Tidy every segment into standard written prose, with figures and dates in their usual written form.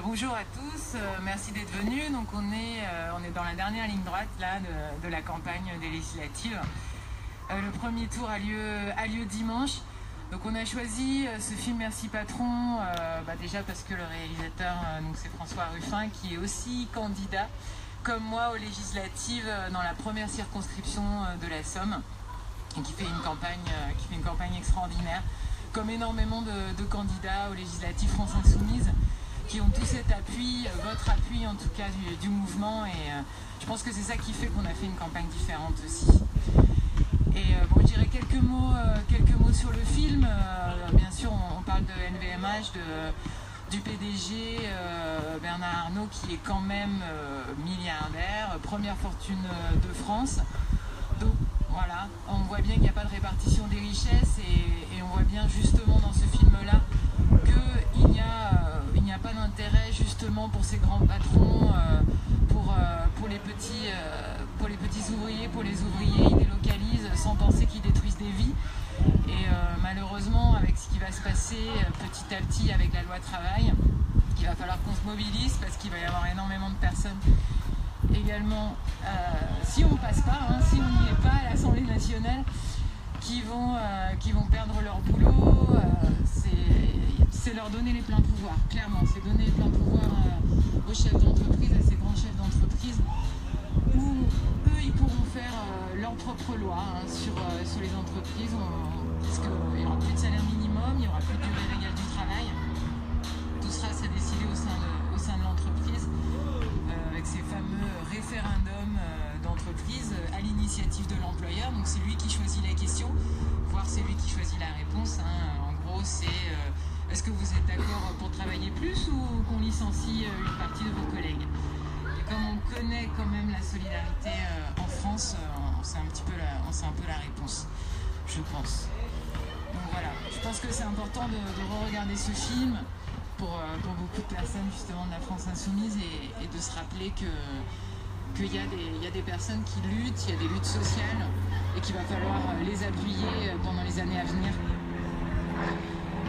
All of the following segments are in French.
Bonjour à tous, merci d'être venus. Donc on est dans la dernière ligne droite là, de la campagne des législatives. Le premier tour a lieu dimanche. Donc on a choisi ce film Merci Patron, déjà parce que le réalisateur, c'est François Ruffin, qui est aussi candidat, comme moi, aux législatives dans la première circonscription de la Somme, et qui fait une campagne extraordinaire, comme énormément de candidats aux législatives France Insoumise, qui ont tous cet appui, votre appui en tout cas du mouvement, et je pense que c'est ça qui fait qu'on a fait une campagne différente aussi. Et je dirais quelques mots sur le film. Bien sûr, on parle de LVMH, du PDG Bernard Arnault, qui est quand même milliardaire, première fortune de France. Donc voilà, on voit bien qu'il n'y a pas de répartition des richesses, et on voit bien justement dans ce film-là qu'il n'y a pas d'intérêt justement pour ces grands patrons, pour les petits ouvriers, pour les ouvriers. Ils délocalisent sans penser qu'ils détruisent des vies. Et malheureusement, avec ce qui va se passer petit à petit avec la loi travail, il va falloir qu'on se mobilise, parce qu'il va y avoir énormément de personnes également, si on passe pas, si on n'y est pas à l'Assemblée nationale, qui vont perdre leur boulot. C'est leur donner les pleins pouvoirs, clairement. C'est donner les pleins pouvoirs aux chefs d'entreprise, à ces grands chefs d'entreprise, où eux, ils pourront faire leur propre loi sur les entreprises, parce qu'il n'y aura plus de salaire minimum, il n'y aura plus de durée légale du travail. Tout sera décidé au sein de l'entreprise, avec ces fameux référendums d'entreprise à l'initiative de l'employeur. Donc c'est lui qui choisit la question, voire c'est lui qui choisit la réponse. En gros, c'est est-ce que vous êtes d'accord pour travailler plus, ou qu'on licencie une partie de vos collègues? Et comme on connaît quand même la solidarité en France, on sait un peu la réponse, je pense. Donc voilà, je pense que c'est important de re-regarder ce film pour beaucoup de personnes justement de la France Insoumise, et de se rappeler qu'il y a des personnes qui luttent, il y a des luttes sociales, et qu'il va falloir les appuyer pendant les années à venir.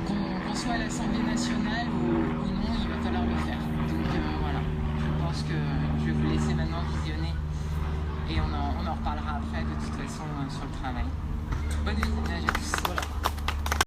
Qu'on soit à l'Assemblée nationale ou non, il va falloir le faire. Donc voilà, je pense que je vais vous laisser maintenant visionner, et on en reparlera après de toute façon sur le travail. Bonne visionnage à tous.